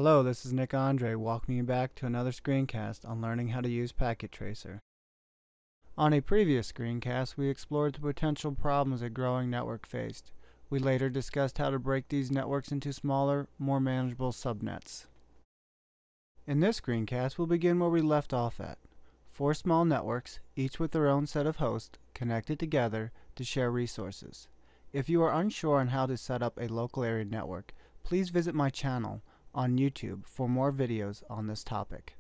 Hello, this is Nick Andre welcoming you back to another screencast on learning how to use Packet Tracer. On a previous screencast, we explored the potential problems a growing network faced. We later discussed how to break these networks into smaller, more manageable subnets. In this screencast, we'll begin where we left off at. 4 small networks, each with their own set of hosts, connected together to share resources. If you are unsure on how to set up a local area network, please visit my channel on YouTube for more videos on this topic.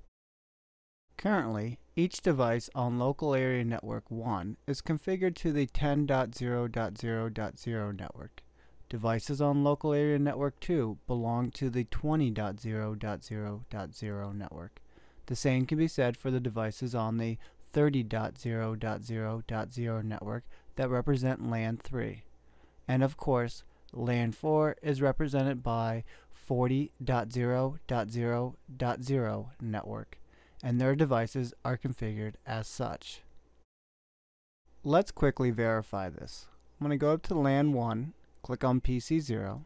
Currently, each device on local area network 1 is configured to the 10.0.0.0 network. Devices on local area network 2 belong to the 20.0.0.0 network. The same can be said for the devices on the 30.0.0.0 network that represent LAN 3. And of course, LAN 4 is represented by 40.0.0.0 network, and their devices are configured as such. Let's quickly verify this. I'm going to go up to LAN 1, click on PC 0, I'm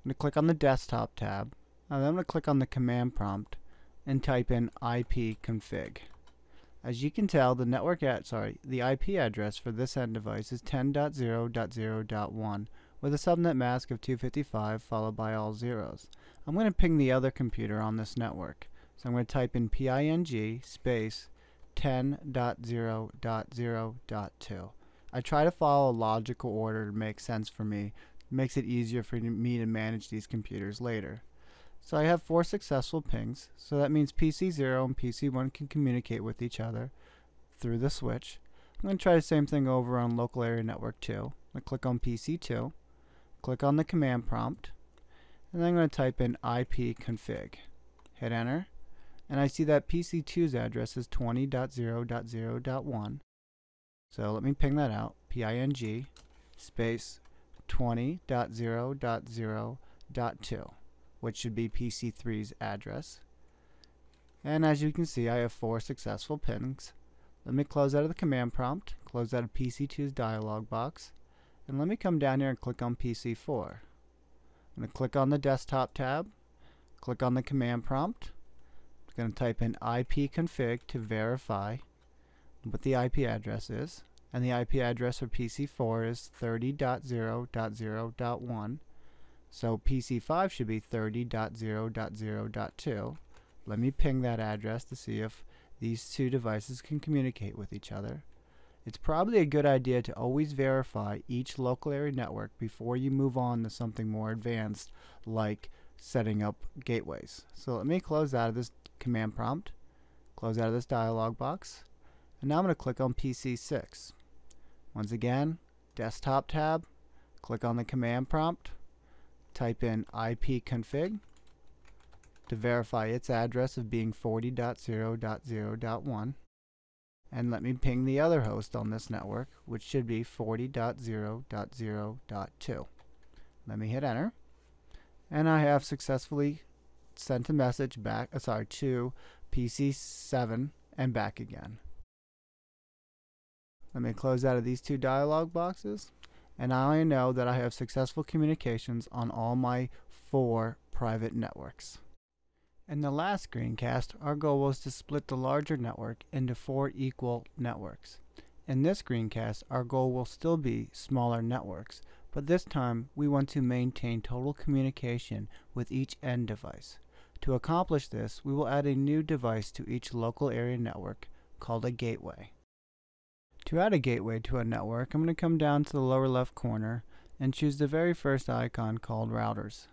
going to click on the desktop tab, and then I'm going to click on the command prompt and type in ipconfig. As you can tell, the the IP address for this end device is 10.0.0.1 with a subnet mask of 255 followed by all zeros. I'm going to ping the other computer on this network. So I'm going to type in ping space 10.0.0.2. I try to follow a logical order to make sense for me. It makes it easier for me to manage these computers later. So I have 4 successful pings, so that means PC0 and PC1 can communicate with each other through the switch. I'm going to try the same thing over on local area network 2. I'm going to click on PC2, click on the command prompt, and then I'm going to type in ipconfig. Hit enter, and I see that PC2's address is 20.0.0.1. So let me ping that out, ping space 20.0.0.2. which should be PC3's address. And as you can see, I have 4 successful pings. Let me close out of the command prompt, close out of PC2's dialog box, and let me come down here and click on PC4. I'm going to click on the desktop tab, click on the command prompt. I'm going to type in ipconfig to verify what the IP address is, and the IP address for PC4 is 30.0.0.1. So PC5 should be 30.0.0.2. Let me ping that address to see if these 2 devices can communicate with each other. It's probably a good idea to always verify each local area network before you move on to something more advanced like setting up gateways. So let me close out of this command prompt, close out of this dialog box, and now I'm going to click on PC6. Once again, desktop tab, click on the command prompt, type in ipconfig to verify its address of being 40.0.0.1, and let me ping the other host on this network, which should be 40.0.0.2. Let me hit enter, and I have successfully sent a message back to PC7 and back again. Let me close out of these 2 dialog boxes, and I know that I have successful communications on all my 4 private networks. In the last screencast, our goal was to split the larger network into 4 equal networks. In this screencast, our goal will still be smaller networks, but this time we want to maintain total communication with each end device. To accomplish this, we will add a new device to each local area network called a gateway. To add a gateway to a network, I'm going to come down to the lower left corner and choose the very first icon called routers.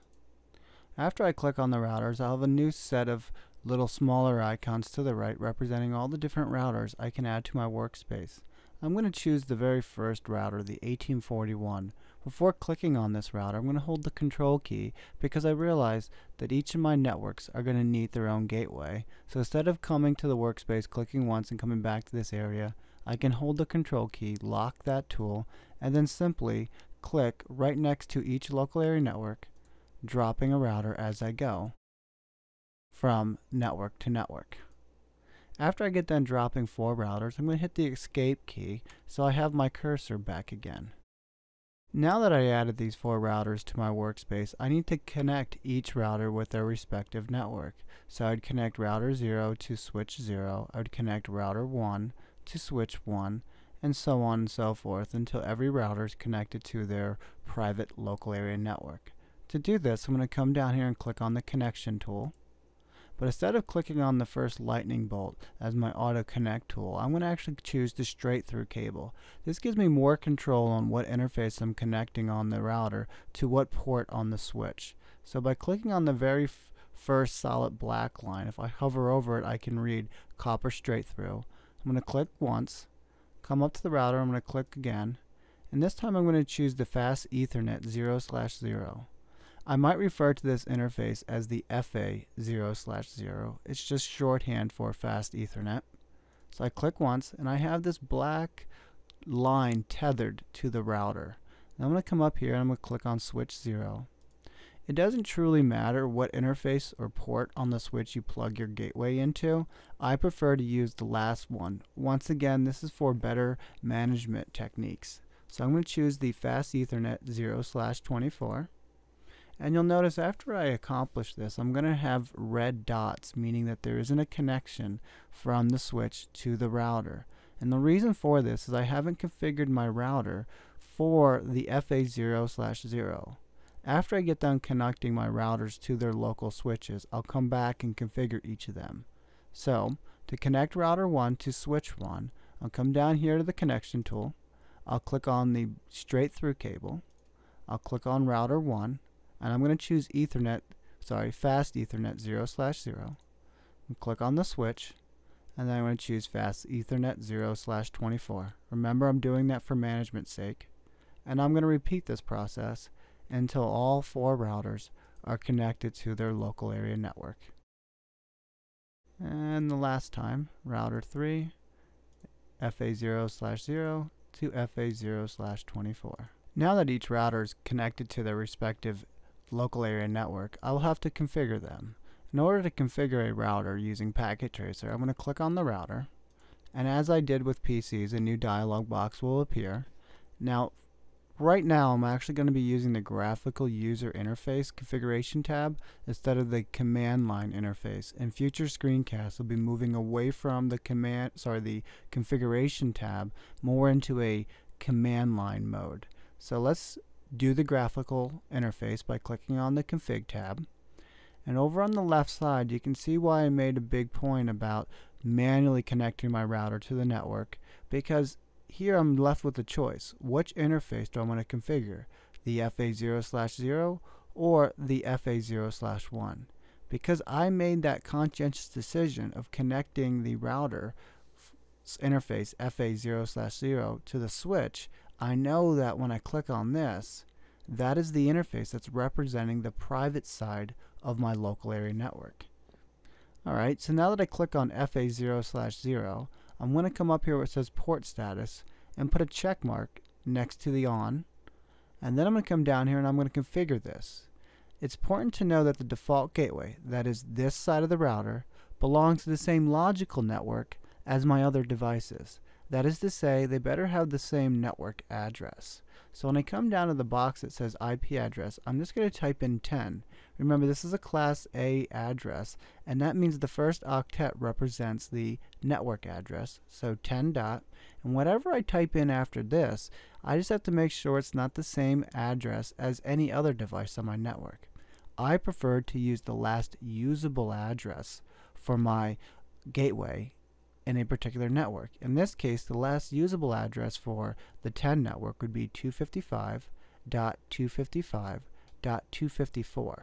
After I click on the routers, I'll have a new set of little smaller icons to the right representing all the different routers I can add to my workspace. I'm going to choose the very first router, the 1841. Before clicking on this router, I'm going to hold the control key because I realize that each of my networks are going to need their own gateway. So instead of coming to the workspace, clicking once and coming back to this area, I can hold the control key, lock that tool, and then simply click right next to each local area network, dropping a router as I go from network to network. After I get done dropping 4 routers, I'm going to hit the escape key so I have my cursor back again. Now that I added these 4 routers to my workspace, I need to connect each router with their respective network. So I'd connect router 0 to switch 0, I would connect router 1 to switch 1, and so on and so forth until every router is connected to their private local area network. To do this, I'm going to come down here and click on the connection tool. But instead of clicking on the first lightning bolt as my auto connect tool, I'm going to actually choose the straight through cable. This gives me more control on what interface I'm connecting on the router to what port on the switch. So by clicking on the very first solid black line, if I hover over it, I can read copper straight through. I'm going to click once, come up to the router, I'm going to click again, and this time I'm going to choose the fast Ethernet 0/0. I might refer to this interface as the FA 0/0. It's just shorthand for fast Ethernet. So I click once and I have this black line tethered to the router. Now I'm going to come up here and I'm going to click on switch 0. It doesn't truly matter what interface or port on the switch you plug your gateway into. I prefer to use the last one. Once again, this is for better management techniques. So I'm going to choose the fast Ethernet 0/24. And you'll notice after I accomplish this, I'm going to have red dots, meaning that there isn't a connection from the switch to the router. And the reason for this is I haven't configured my router for the FA 0/0. After I get done connecting my routers to their local switches, I'll come back and configure each of them. So, to connect router 1 to switch 1, I'll come down here to the connection tool. I'll click on the straight through cable. I'll click on router 1. And I'm going to choose fast Ethernet 0/0. And click on the switch, and then I'm going to choose fast Ethernet 0/24. Remember, I'm doing that for management's sake. And I'm going to repeat this process until all 4 routers are connected to their local area network. And the last time, router 3, FA 0/0 to FA 0/24. Now that each router is connected to their respective local area network, I will have to configure them. In order to configure a router using Packet Tracer, I'm going to click on the router, and as I did with PCs, a new dialog box will appear. Now, right now I'm actually going to be using the Graphical User Interface Configuration tab instead of the command line interface. In future screencasts, we'll be moving away from the configuration tab more into a command line mode. So let's do the graphical interface by clicking on the config tab, and over on the left side you can see why I made a big point about manually connecting my router to the network, because here I'm left with a choice. Which interface do I want to configure? The FA 0/0 or the FA 0/1? Because I made that conscientious decision of connecting the router interface FA 0/0 to the switch, I know that when I click on this, that is the interface that's representing the private side of my local area network. Alright, so now that I click on FA 0/0, I'm going to come up here where it says port status and put a check mark next to the on, and then I'm going to come down here and I'm going to configure this. It's important to know that the default gateway, that is this side of the router, belongs to the same logical network as my other devices. That is to say, they better have the same network address. So when I come down to the box that says IP address, I'm just going to type in 10. Remember, this is a class A address, and that means the first octet represents the network address, so 10 dot, and whatever I type in after this, I just have to make sure it's not the same address as any other device on my network. I prefer to use the last usable address for my gateway in a particular network. In this case, the last usable address for the 10 network would be 255.255.254.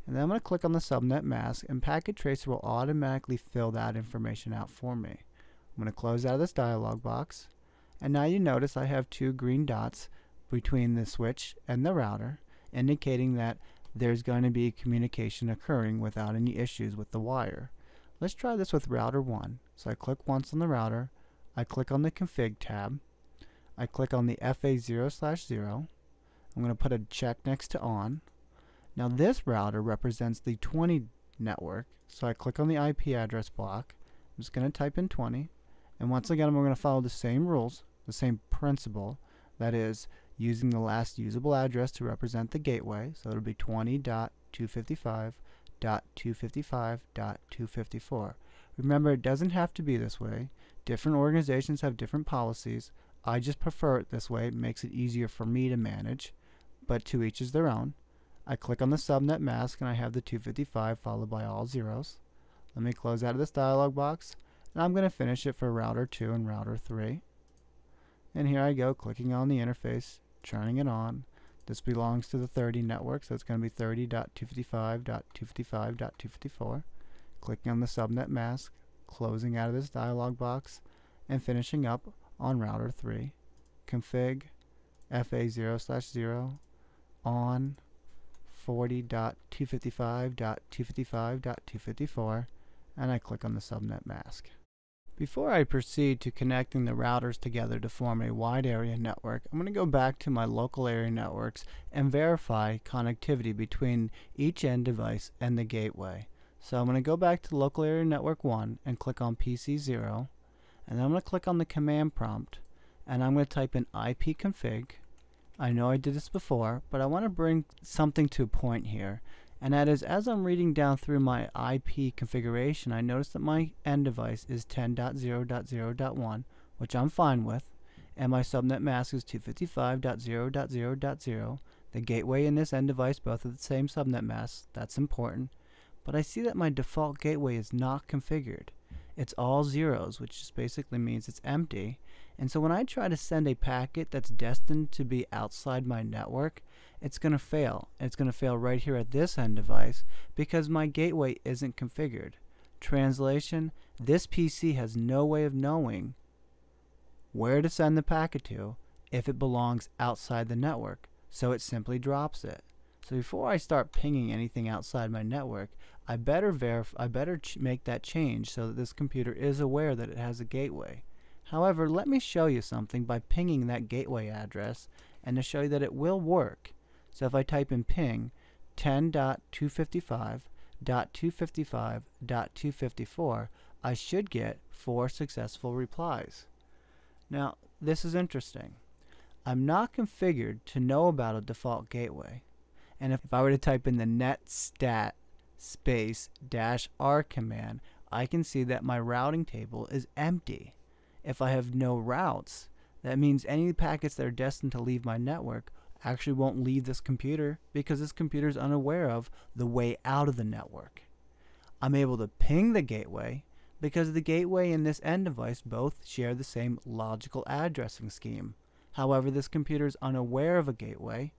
And then I'm going to click on the subnet mask, and Packet Tracer will automatically fill that information out for me. I'm going to close out of this dialog box, and now you notice I have 2 green dots between the switch and the router, indicating that there's going to be communication occurring without any issues with the wire. Let's try this with router 1. So I click once on the router, I click on the config tab, I click on the FA 0/0, I'm going to put a check next to on. Now this router represents the 20 network, so I click on the IP address block, I'm just going to type in 20, and once again I'm going to follow the same rules, the same principle, that is, using the last usable address to represent the gateway, so it'll be 20.255.255.254. Remember, it doesn't have to be this way. Different organizations have different policies. I just prefer it this way. It makes it easier for me to manage, but to each is their own. I click on the subnet mask and I have the 255 followed by all zeros. Let me close out of this dialog box, and I'm going to finish it for router 2 and router 3. And here I go, clicking on the interface, turning it on. This belongs to the 30 network, so it's going to be 30.255.255.254. Clicking on the subnet mask, closing out of this dialog box, and finishing up on router 3. Config FA0/0 on 40.255.255.254, and I click on the subnet mask. Before I proceed to connecting the routers together to form a wide area network, I'm going to go back to my local area networks and verify connectivity between each end device and the gateway. So I'm going to go back to local area network 1 and click on PC0, and then I'm going to click on the command prompt, and I'm going to type in ipconfig. I know I did this before, but I want to bring something to a point here, and that is, as I'm reading down through my IP configuration, I notice that my end device is 10.0.0.1, which I'm fine with, and my subnet mask is 255.0.0.0. The gateway and this end device both have the same subnet mask. That's important. But I see that my default gateway is not configured. It's all zeros, which just basically means it's empty. And so when I try to send a packet that's destined to be outside my network, it's going to fail. It's going to fail right here at this end device because my gateway isn't configured. Translation: this PC has no way of knowing where to send the packet to if it belongs outside the network, so it simply drops it. So before I start pinging anything outside my network, I better make that change so that this computer is aware that it has a gateway. However, let me show you something by pinging that gateway address, and to show you that it will work. So if I type in ping 10.255.255.254, I should get 4 successful replies. Now, this is interesting. I'm not configured to know about a default gateway. And if I were to type in the netstat -r command, I can see that my routing table is empty. If I have no routes, that means any packets that are destined to leave my network actually won't leave this computer because this computer is unaware of the way out of the network. I'm able to ping the gateway because the gateway and this end device both share the same logical addressing scheme. However, this computer is unaware of a gateway,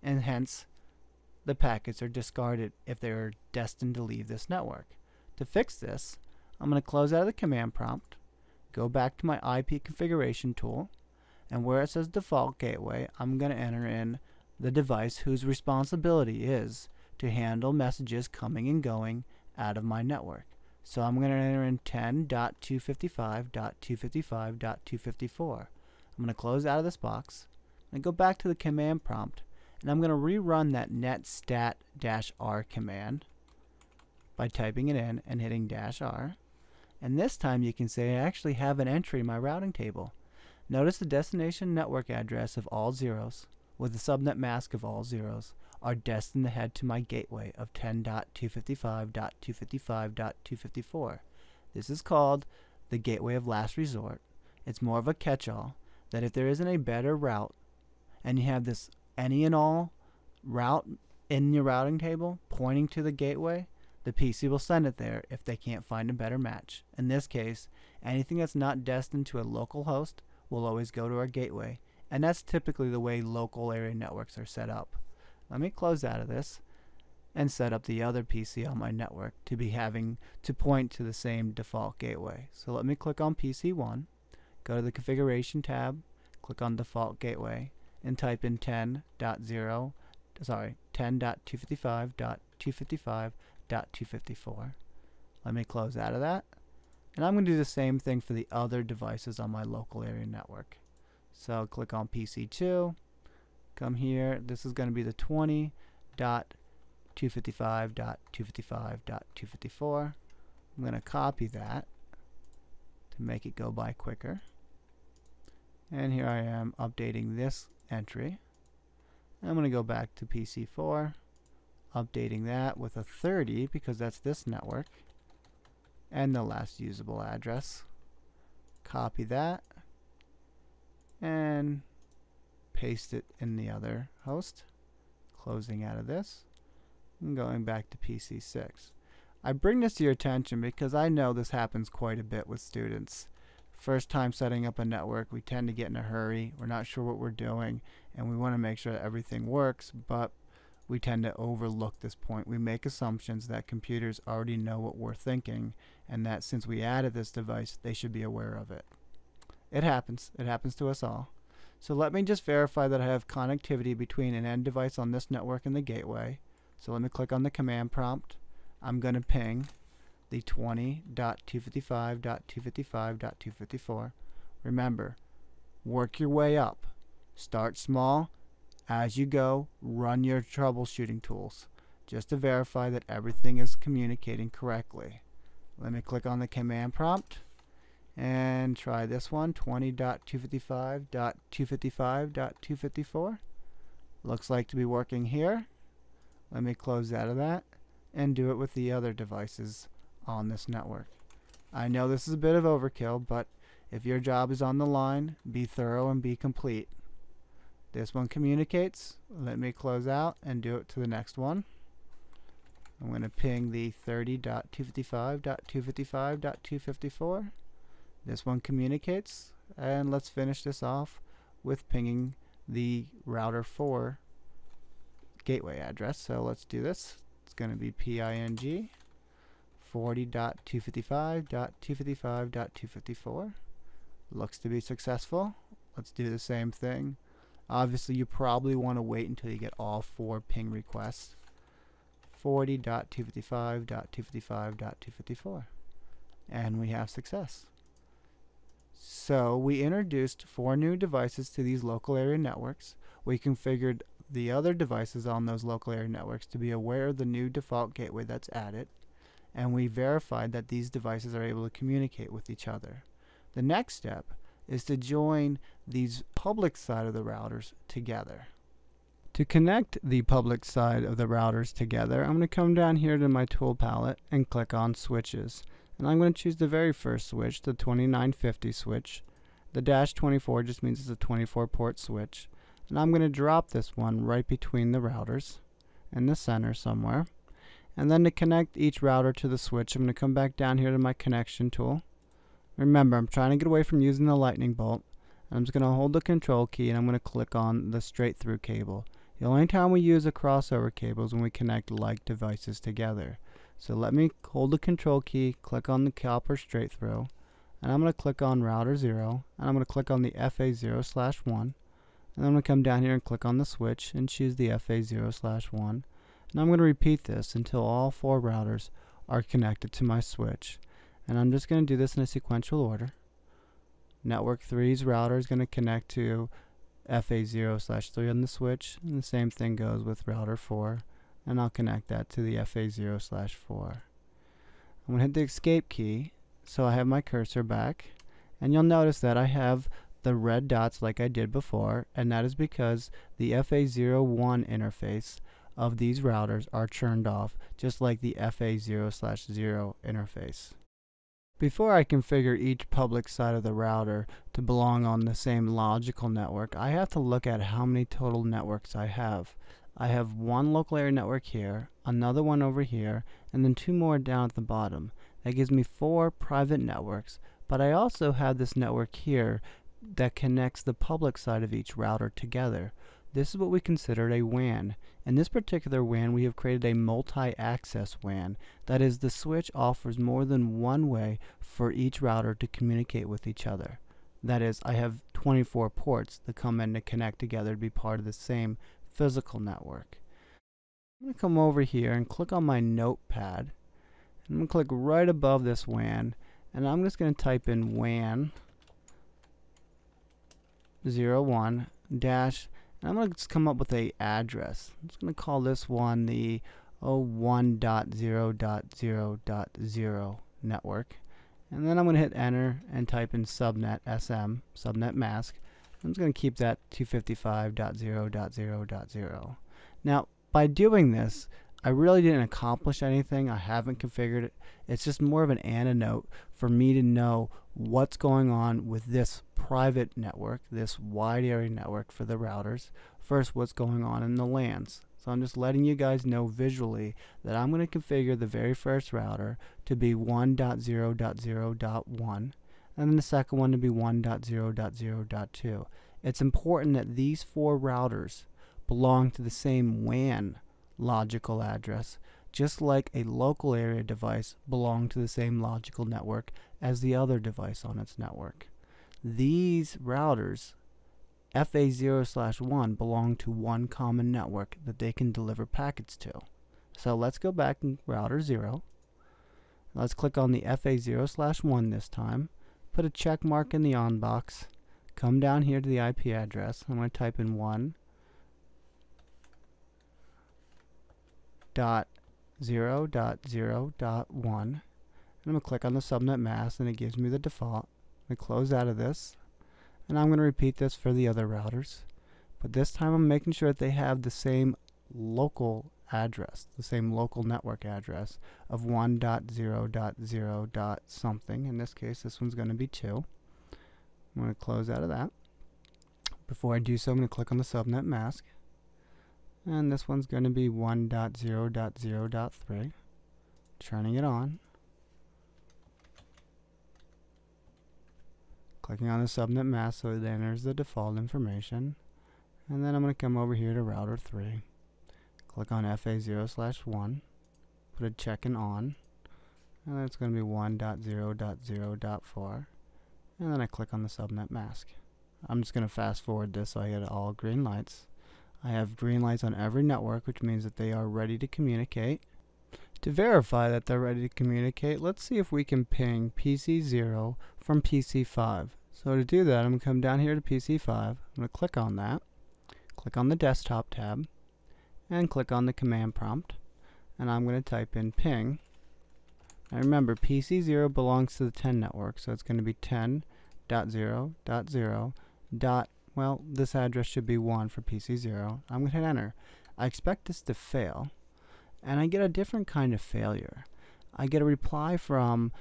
and hence the packets are discarded if they are destined to leave this network. To fix this, I'm going to close out of the command prompt, go back to my IP configuration tool, and where it says default gateway, I'm going to enter in the device whose responsibility is to handle messages coming and going out of my network. So I'm going to enter in 10.255.255.254. I'm going to close out of this box and go back to the command prompt, and I'm going to rerun that netstat-r command by typing it in and hitting -r. And this time you can say I actually have an entry in my routing table. Notice the destination network address of all zeros with the subnet mask of all zeros are destined to head to my gateway of 10.255.255.254. This is called the gateway of last resort. It's more of a catch-all that if there isn't a better route and you have this any and all route in your routing table pointing to the gateway, the PC will send it there if they can't find a better match. In this case, anything that's not destined to a local host will always go to our gateway, and that's typically the way local area networks are set up. Let me close out of this and set up the other PC on my network to be having to point to the same default gateway. So let me click on PC1, go to the configuration tab, click on default gateway, and type in 10.255.255.254. Let me close out of that, and I'm going to do the same thing for the other devices on my local area network. So click on PC2, come here, this is going to be the 20.255.255.254. I'm going to copy that to make it go by quicker. And here I am updating this entry. I'm going to go back to PC4, updating that with a 30 because that's this network, and the last usable address. Copy that and paste it in the other host, closing out of this and going back to PC6. I bring this to your attention because I know this happens quite a bit with students. First time setting up a network, we tend to get in a hurry, we're not sure what we're doing, and we want to make sure that everything works, but we tend to overlook this point. We make assumptions that computers already know what we're thinking, and that since we added this device, they should be aware of it. It happens to us all. So let me just verify that I have connectivity between an end device on this network and the gateway. So let me click on the command prompt. I'm going to ping the 20.255.255.254. Remember, work your way up. Start small. As you go, run your troubleshooting tools just to verify that everything is communicating correctly. Let me click on the command prompt and try this one, 20.255.255.254. Looks like to be working here. Let me close out of that and do it with the other devices on this network. I know this is a bit of overkill, but if your job is on the line, be thorough and be complete. This one communicates. Let me close out and do it to the next one. I'm going to ping the 30.255.255.254. This one communicates, and let's finish this off with pinging the router 4 gateway address. So let's do this. It's going to be ping 40.255.255.254. Looks to be successful. Let's do the same thing. Obviously, you probably want to wait until you get all 4 ping requests. 40.255.255.254. And we have success. So we introduced 4 new devices to these local area networks. We configured the other devices on those local area networks to be aware of the new default gateway that's added, and we verified that these devices are able to communicate with each other. The next step is to join these public side of the routers together. To connect the public side of the routers together, I'm going to come down here to my tool palette and click on switches. And I'm going to choose the very first switch, the 2950 switch. The -24 just means it's a 24 port switch. And I'm going to drop this one right between the routers in the center somewhere. And then to connect each router to the switch, I'm going to come back down here to my connection tool. Remember, I'm trying to get away from using the lightning bolt. I'm just going to hold the control key and I'm going to click on the straight through cable. The only time we use a crossover cable is when we connect like devices together. So let me hold the control key, click on the copper straight through, and I'm going to click on router 0, and I'm going to click on the FA0/1, and I'm going to come down here and click on the switch and choose the FA0/1, and I'm going to repeat this until all 4 routers are connected to my switch. And I'm just going to do this in a sequential order. Network 3's router is going to connect to FA0/3 on the switch, and the same thing goes with router 4, and I'll connect that to the FA0/4. I'm going to hit the escape key so I have my cursor back, and you'll notice that I have the red dots like I did before, and that is because the FA01 interface of these routers are turned off, just like the FA0/0 interface. Before I configure each public side of the router to belong on the same logical network, I have to look at how many total networks I have. I have one local area network here, another one over here, and then 2 more down at the bottom. That gives me 4 private networks, but I also have this network here that connects the public side of each router together. This is what we consider a WAN. In this particular WAN, we have created a multi-access WAN. That is, the switch offers more than one way for each router to communicate with each other. That is, I have 24 ports that come in to connect together to be part of the same physical network. I'm going to come over here and click on my notepad. I'm going to click right above this WAN, and I'm just going to type in WAN 01 dash, and I'm going to just come up with a address. I'm just going to call this one the 1.0.0.0 network, and then I'm going to hit enter and type in subnet SM, subnet mask, I'm just going to keep that 255.0.0.0. Now, by doing this, I really didn't accomplish anything. I haven't configured it. It's just more of an anecdote for me to know what's going on with this private network, this wide area network for the routers, versus what's going on in the LANs. So I'm just letting you guys know visually that I'm going to configure the very first router to be 1.0.0.1 and then the second one to be 1.0.0.2. It's important that these four routers belong to the same WAN logical address, just like a local area device belong to the same logical network as the other device on its network. These routers, FA0/1, belong to one common network that they can deliver packets to. So let's go back in router 0. Let's click on the FA0/1 this time. Put a check mark in the on box. Come down here to the IP address. I'm going to type in 1.0.0.1. And I'm going to click on the subnet mask and it gives me the default. I'm going to close out of this. And I'm going to repeat this for the other routers. But this time I'm making sure that they have the same local address, the same local network address of 1.0.0. something. In this case, this one's going to be 2. I'm going to close out of that. Before I do so, I'm going to click on the subnet mask. And this one's going to be 1.0.0.3. Turning it on. Clicking on the subnet mask so it enters the default information. And then I'm going to come over here to router 3. Click on FA0/1. Put a check in on. And then it's going to be 1.0.0.4. And then I click on the subnet mask. I'm just going to fast forward this so I get all green lights. I have green lights on every network, which means that they are ready to communicate. To verify that they're ready to communicate, let's see if we can ping PC0 from PC5. So to do that, I'm going to come down here to PC5. I'm going to click on that. Click on the desktop tab. And click on the command prompt. And I'm going to type in ping. Now remember, PC0 belongs to the 10 network, so it's going to be 10.0.0. Well, this address should be 1 for PC0. I'm going to hit enter. I expect this to fail, and I get a different kind of failure. I get a reply from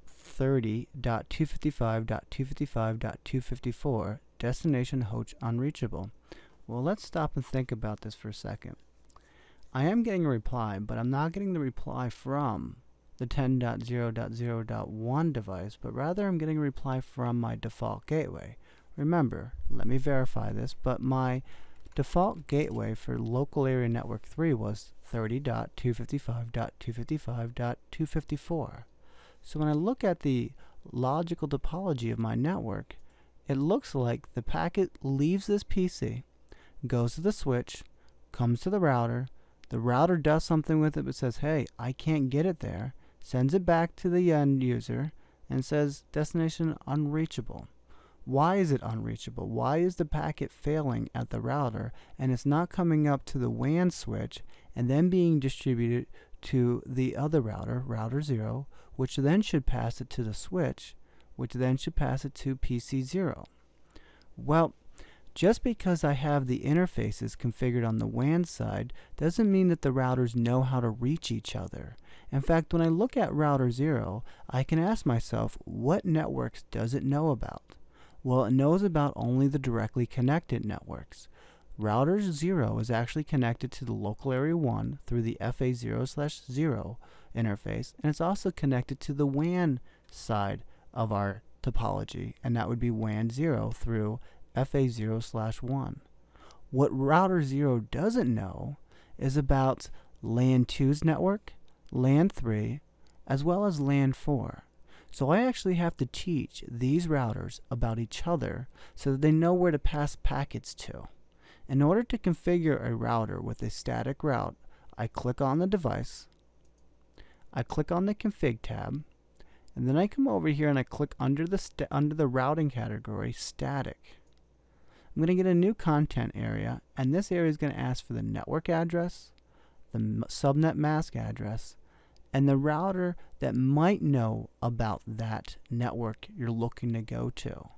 30.255.255.254, destination host unreachable. Well, let's stop and think about this for a second. I am getting a reply, but I'm not getting the reply from the 10.0.0.1 device, but rather I'm getting a reply from my default gateway. Remember, let me verify this, but my default gateway for local area network 3 was 30.255.255.254. So when I look at the logical topology of my network, it looks like the packet leaves this PC, goes to the switch, comes to the router does something with it but says, hey, I can't get it there, sends it back to the end user, and says destination unreachable. Why is it unreachable? Why is the packet failing at the router and it's not coming up to the WAN switch and then being distributed to the other router, router 0, which then should pass it to the switch, which then should pass it to PC0? Well, just because I have the interfaces configured on the WAN side doesn't mean that the routers know how to reach each other. In fact, when I look at router 0, I can ask myself, what networks does it know about? Well, it knows about only the directly connected networks. Router 0 is actually connected to the local area 1 through the FA0/0 interface, and it's also connected to the WAN side of our topology, and that would be WAN 0 through FA0/1. What router 0 doesn't know is about LAN 2's network, LAN 3, as well as LAN 4. So I actually have to teach these routers about each other so that they know where to pass packets to. In order to configure a router with a static route, I click on the device, I click on the config tab, and then I come over here and I click under the routing category, static. I'm going to get a new content area, and this area is going to ask for the network address, the subnet mask address, and the router that might know about that network you're looking to go to.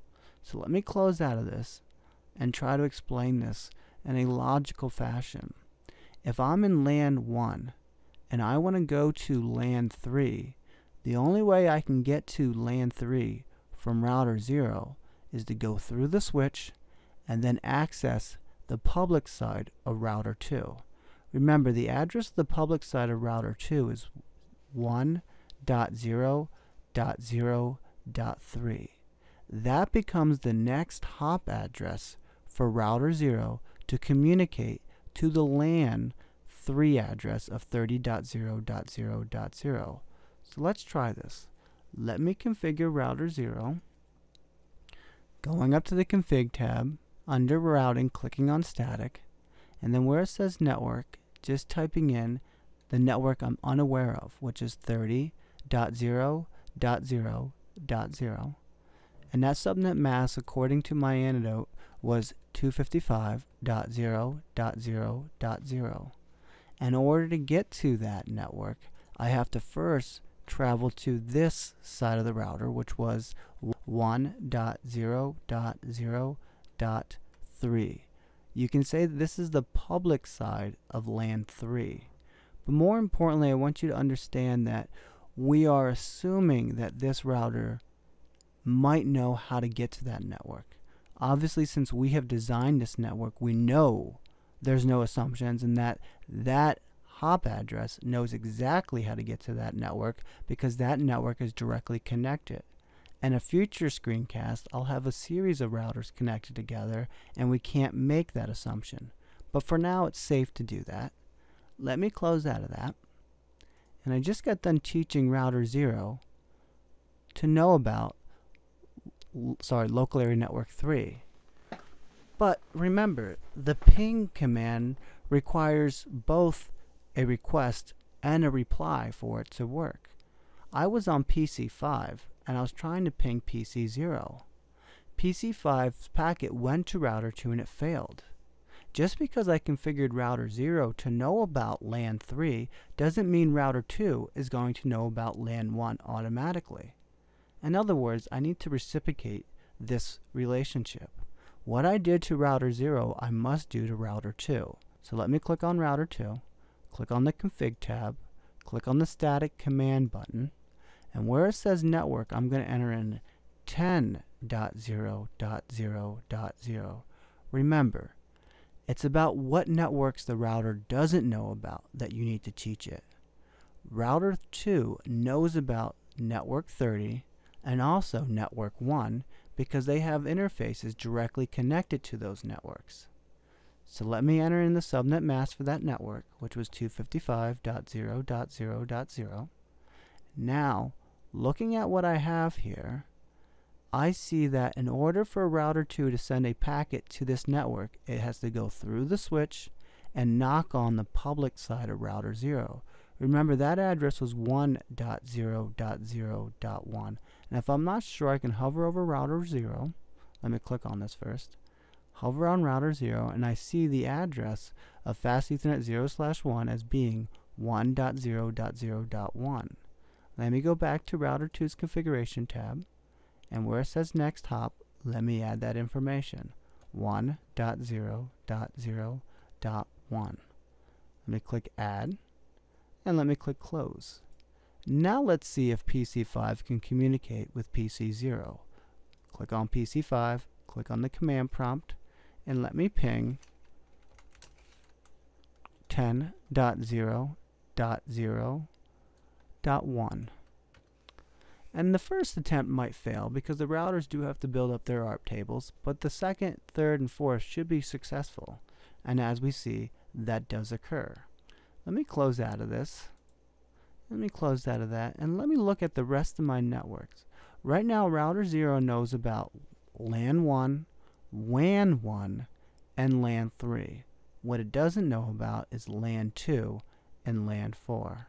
So let me close out of this. and try to explain this in a logical fashion. If I'm in LAN 1 and I want to go to LAN 3, the only way I can get to LAN 3 from router 0 is to go through the switch and then access the public side of router 2. Remember, the address of the public side of router 2 is 1.0.0.3. That becomes the next hop address for router 0 to communicate to the LAN 3 address of 30.0.0.0. So let's try this. Let me configure router 0. Going up to the config tab, under routing, clicking on static, and then where it says network, just typing in the network I'm unaware of, which is 30.0.0.0. And that subnet mask, according to my antidote, was 255.0.0.0. In order to get to that network, I have to first travel to this side of the router, which was 1.0.0.0.3. You can say that this is the public side of LAN 3. But more importantly, I want you to understand that we are assuming that this router might know how to get to that network. Obviously, since we have designed this network, we know there's no assumptions, and that hop address knows exactly how to get to that network because that network is directly connected. In a future screencast, I'll have a series of routers connected together, and we can't make that assumption. But for now, it's safe to do that. Let me close out of that. And I just got done teaching router 0 to know about local area network 3. But remember, the ping command requires both a request and a reply for it to work. I was on PC 5 and I was trying to ping PC 0. PC 5's packet went to router 2 and it failed. Just because I configured router 0 to know about LAN 3 doesn't mean router 2 is going to know about LAN 1 automatically. In other words, I need to reciprocate this relationship. What I did to router 0, I must do to router 2. So let me click on router 2, click on the config tab, click on the static command button, and where it says network, I'm going to enter in 10.0.0.0. Remember, it's about what networks the router doesn't know about that you need to teach it. Router 2 knows about network 30 and also network 1 because they have interfaces directly connected to those networks. So let me enter in the subnet mask for that network, which was 255.0.0.0. Now, looking at what I have here, I see that in order for router 2 to send a packet to this network, it has to go through the switch and knock on the public side of router 0. Remember, that address was 1.0.0.1. And if I'm not sure, I can hover over router 0. Let me click on this first. Hover on router 0, and I see the address of fast Ethernet 0/1 as being 1.0.0.1. Let me go back to router 2's configuration tab, and where it says next hop, let me add that information, 1.0.0.1. Let me click add, and let me click close. Now let's see if PC5 can communicate with PC0. Click on PC5, click on the command prompt, and let me ping 10.0.0.1. And the first attempt might fail because the routers do have to build up their ARP tables, but the second, third, and fourth should be successful. And as we see, that does occur. Let me close out of this. Let me close out of that, and let me look at the rest of my networks. Right now, router 0 knows about LAN 1, WAN 1, and LAN 3. What it doesn't know about is LAN 2 and LAN 4.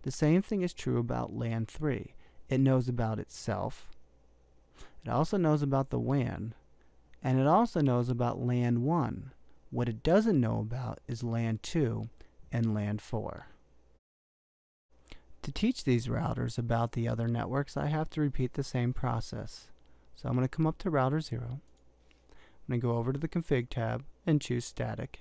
The same thing is true about LAN 3. It knows about itself. It also knows about the WAN, and it also knows about LAN 1. What it doesn't know about is LAN 2 and LAN 4. To teach these routers about the other networks, I have to repeat the same process. So I'm going to come up to router 0. I'm going to go over to the Config tab and choose Static.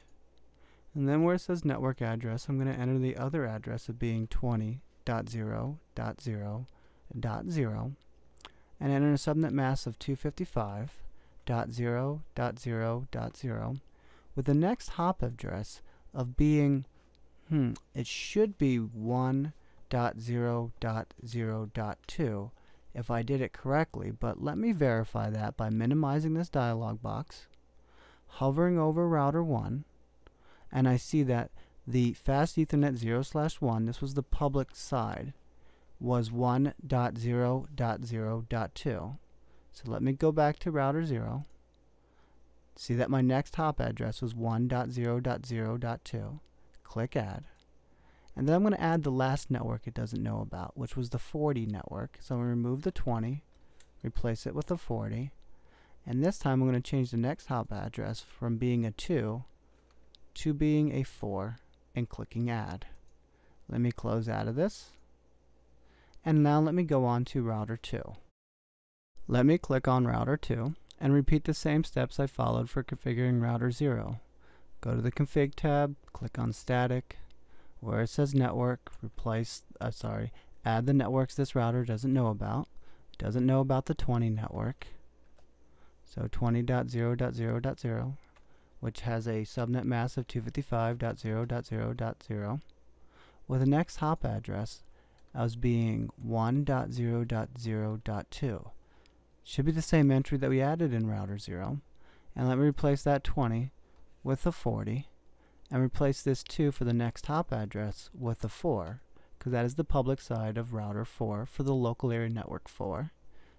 And then where it says network address, I'm going to enter the other address of being 20.0.0.0 and enter a subnet mask of 255.0.0.0 with the next hop address of being, it should be 1.0.0.2 if I did it correctly, but let me verify that by minimizing this dialog box, hovering over router 1, and I see that the fast Ethernet 0/1, this was the public side, was 1.0.0.2. So let me go back to router 0. See that my next hop address was 1.0.0.2. Click Add. And then I'm going to add the last network it doesn't know about, which was the 40 network. So I'm going to remove the 20, replace it with the 40. And this time I'm going to change the next hop address from being a 2 to being a 4 and clicking Add. Let me close out of this. And now let me go on to router 2. Let me click on router 2 and repeat the same steps I followed for configuring router 0. Go to the Config tab, click on Static. Where it says network, add the networks this router doesn't know about. It doesn't know about the 20 network. So 20.0.0.0, which has a subnet mask of 255.0.0.0 with the next hop address as being 1.0.0.2. Should be the same entry that we added in router 0. And let me replace that 20 with the 40. And replace this 2 for the next hop address with the 4, because that is the public side of router 4 for the local area network 4.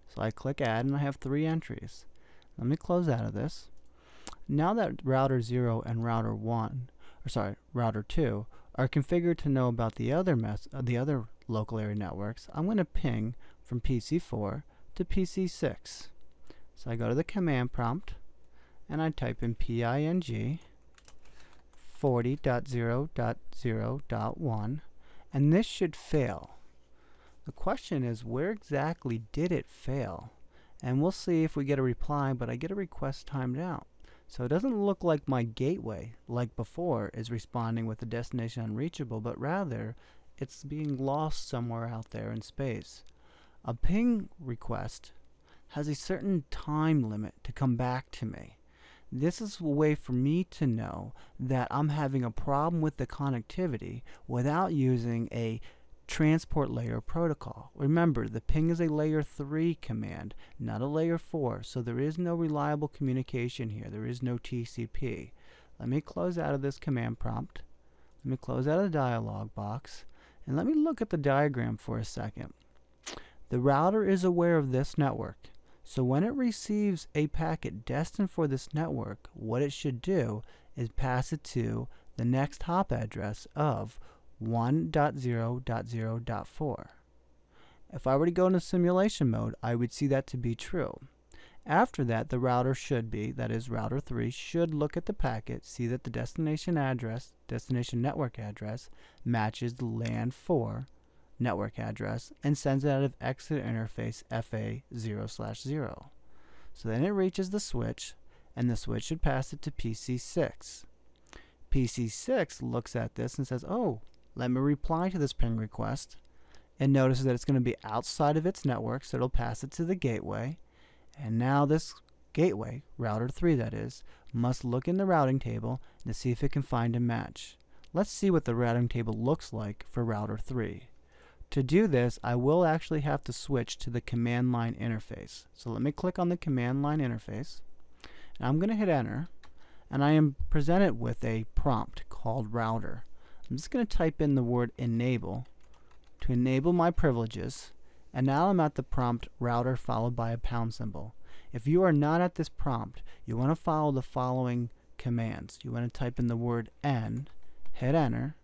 So I click Add and I have 3 entries. Let me close out of this. Now that router 0 and router 2 are configured to know about the other local area networks, I'm going to ping from PC4 to PC6. So I go to the command prompt and I type in ping 40.0.0.1, and this should fail. The question is, where exactly did it fail? And we'll see if we get a reply, but I get a request timed out. So it doesn't look like my gateway, like before, is responding with the destination unreachable, but rather it's being lost somewhere out there in space. A ping request has a certain time limit to come back to me. This is a way for me to know that I'm having a problem with the connectivity without using a transport layer protocol. Remember, the ping is a layer 3 command, not a layer 4, so there is no reliable communication here. There is no TCP. Let me close out of this command prompt. Let me close out of the dialog box, and let me look at the diagram for a second. The router is aware of this network. So when it receives a packet destined for this network, what it should do is pass it to the next hop address of 1.0.0.4. If I were to go into simulation mode, I would see that to be true. After that, the router should be, that is router 3, should look at the packet, see that the destination network address matches the LAN 4 network address, and sends it out of exit interface FA0/0. So then it reaches the switch, and the switch should pass it to PC6. PC6 looks at this and says, oh, let me reply to this ping request, and notices that it's going to be outside of its network, so it'll pass it to the gateway. And now this gateway, router 3 that is, must look in the routing table to see if it can find a match. Let's see what the routing table looks like for router 3. To do this, I will actually have to switch to the command line interface. So let me click on the command line interface. And I'm going to hit enter. And I am presented with a prompt called router. I'm just going to type in the word enable to enable my privileges. And now I'm at the prompt router followed by a pound symbol. If you are not at this prompt, you want to follow the following commands. You want to type in the word N, hit enter.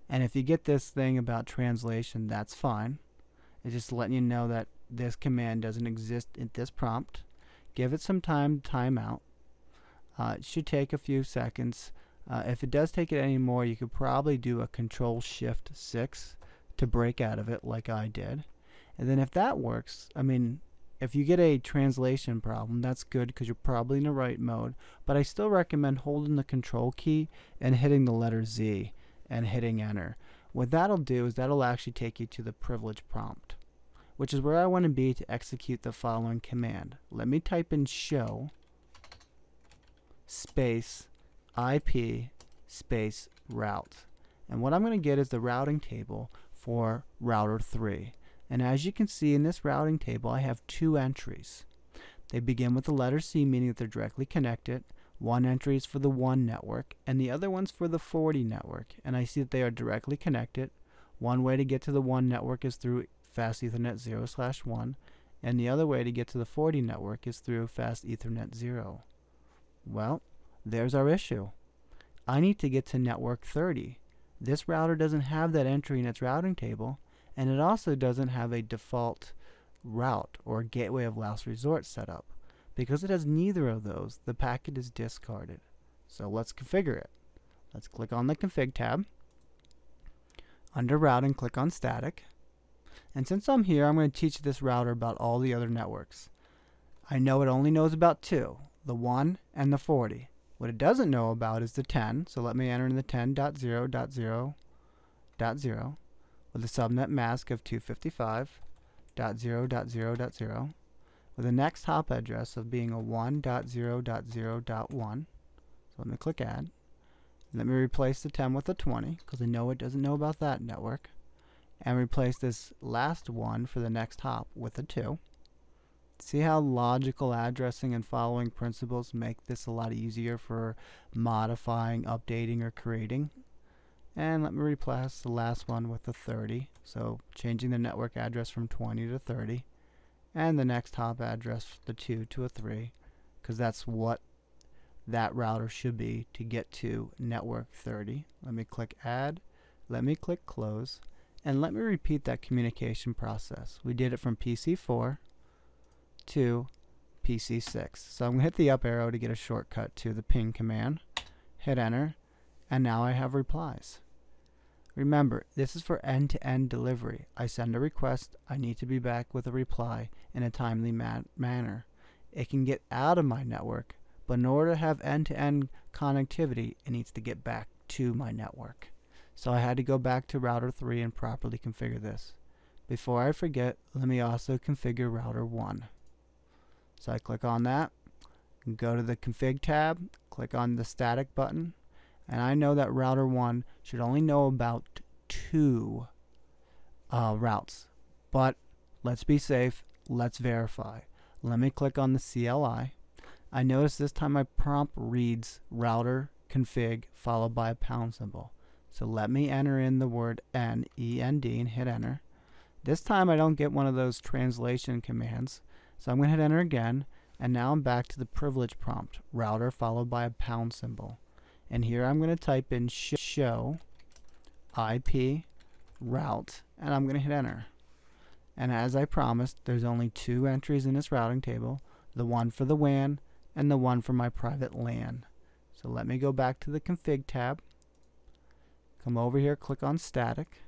And if you get this thing about translation, that's fine. It's just letting you know that this command doesn't exist in this prompt. Give it some time to time out. It should take a few seconds. If it does take it any more, you could probably do a Control-Shift-6 to break out of it like I did. And then if that works, If you get a translation problem, that's good because you're probably in the right mode, but I still recommend holding the control key and hitting the letter Z and hitting enter. What that'll do is that'll actually take you to the privilege prompt, which is where I want to be to execute the following command. Let me type in show space IP space route. And what I'm going to get is the routing table for router 3. And as you can see in this routing table, I have 2 entries. They begin with the letter C, meaning that they're directly connected. One entry is for the WAN network, and the other one's for the 40 network. And I see that they are directly connected. One way to get to the WAN network is through Fast Ethernet 0/1, and the other way to get to the 40 network is through Fast Ethernet 0. Well, there's our issue. I need to get to network 30. This router doesn't have that entry in its routing table, and it also doesn't have a default route or gateway of last resort set up. Because it has neither of those, the packet is discarded. So let's configure it. Let's click on the config tab. Under routing, click on static. And since I'm here, I'm going to teach this router about all the other networks. I know it only knows about 2, the 1 and the 40. What it doesn't know about is the 10, so let me enter in the 10.0.0.0 with a subnet mask of 255.0.0.0 with a next hop address of being a 1.0.0.1. So let me click add. Let me replace the 10 with a 20 because I know it doesn't know about that network, and replace this last one for the next hop with a 2. See how logical addressing and following principles make this a lot easier for modifying, updating, or creating? And let me replace the last one with a 30, so changing the network address from 20 to 30, and the next hop address, the 2 to a 3, because that's what that router should be to get to network 30. Let me click add, let me click close, and let me repeat that communication process. We did it from PC4 to PC6. So I'm going to hit the up arrow to get a shortcut to the ping command, hit enter, and now I have replies. Remember, this is for end-to-end delivery. I send a request, I need to be back with a reply in a timely manner. It can get out of my network, but in order to have end-to-end connectivity, it needs to get back to my network. So I had to go back to router 3 and properly configure this. Before I forget, let me also configure router 1. So I click on that, go to the config tab, click on the static button, and I know that router 1 should only know about 2 routes. But let's be safe, let's verify. Let me click on the CLI. I notice this time my prompt reads router config followed by a pound symbol. So let me enter in the word END and hit enter. This time I don't get one of those translation commands, so I'm going to hit enter again, and now I'm back to the privilege prompt, router followed by a pound symbol. And here I'm going to type in show IP route, and I'm going to hit enter. And as I promised, there's only 2 entries in this routing table, the one for the WAN and the one for my private LAN. So let me go back to the config tab, come over here, click on static,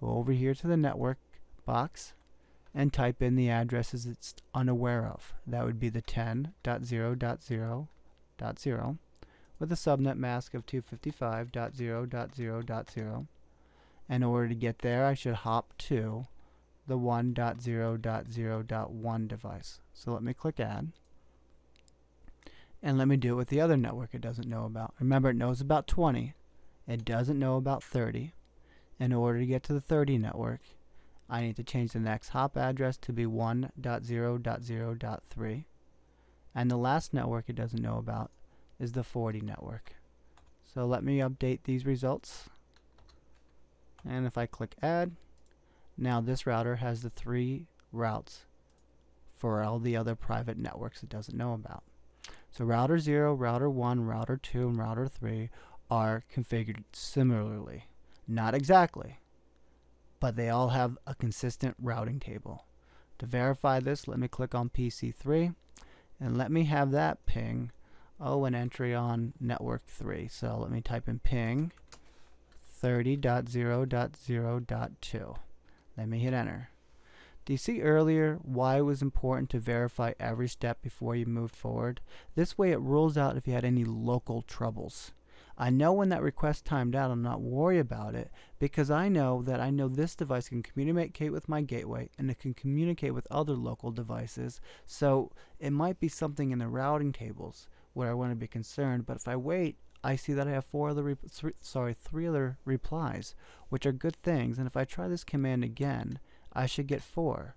go over here to the network box, and type in the addresses it's unaware of. That would be the 10.0.0.0 with a subnet mask of 255.0.0.0. In order to get there, I should hop to the 1.0.0.1 device. So let me click add. And let me do it with the other network it doesn't know about. Remember, it knows about 20. It doesn't know about 30. In order to get to the 30 network, I need to change the next hop address to be 1.0.0.3. And the last network it doesn't know about is the 40 network. So let me update these results. And if I click add, now this router has the 3 routes for all the other private networks it doesn't know about. So router 0, router 1, router 2, and router 3 are configured similarly. Not exactly, but they all have a consistent routing table. To verify this, let me click on PC3 and let me have that ping an entry on network 3. So let me type in ping 30.0.0.2. Let me hit enter. Do you see earlier why it was important to verify every step before you moved forward? This way it rules out if you had any local troubles. I know when that request timed out, I'm not worried about it because I know this device can communicate with my gateway and it can communicate with other local devices. So it might be something in the routing tables where I want to be concerned, but if I wait, I see that I have three other replies, which are good things, and if I try this command again, I should get 4.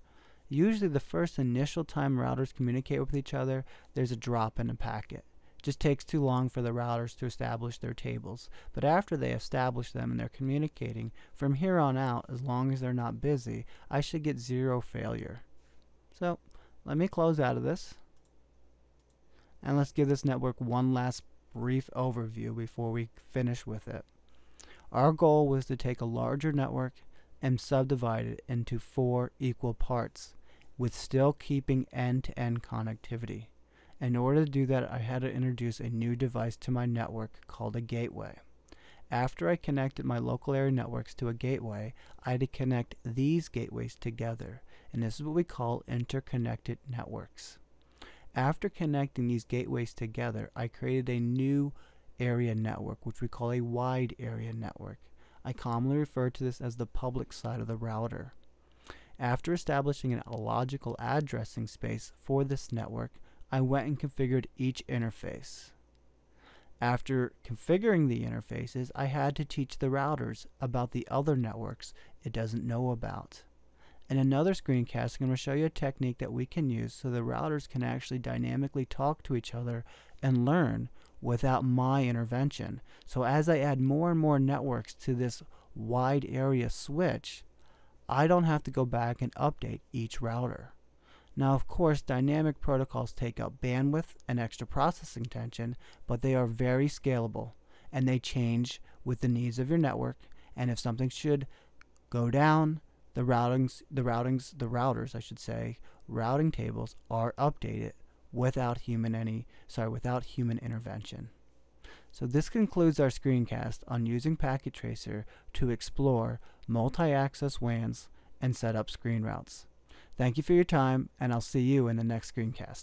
Usually the first initial time routers communicate with each other, there's a drop in a packet. It just takes too long for the routers to establish their tables. But after they establish them and they're communicating, from here on out, as long as they're not busy, I should get 0 failure. So let me close out of this. And let's give this network one last brief overview before we finish with it. Our goal was to take a larger network and subdivide it into 4 equal parts, with still keeping end-to-end connectivity. In order to do that, I had to introduce a new device to my network called a gateway. After I connected my local area networks to a gateway, I had to connect these gateways together, and this is what we call interconnected networks. After connecting these gateways together, I created a new area network, which we call a wide area network. I commonly refer to this as the public side of the router. After establishing a logical addressing space for this network, I went and configured each interface. After configuring the interfaces, I had to teach the routers about the other networks it doesn't know about. In another screencast, I'm going to show you a technique that we can use so the routers can actually dynamically talk to each other and learn without my intervention. So as I add more and more networks to this wide area switch, I don't have to go back and update each router. Now, of course, dynamic protocols take up bandwidth and extra processing tension, but they are very scalable and they change with the needs of your network. And if something should go down, the routing tables are updated without human intervention. So this concludes our screencast on using Packet Tracer to explore multi-access WANs and set up screen routes. Thank you for your time, and I'll see you in the next screencast.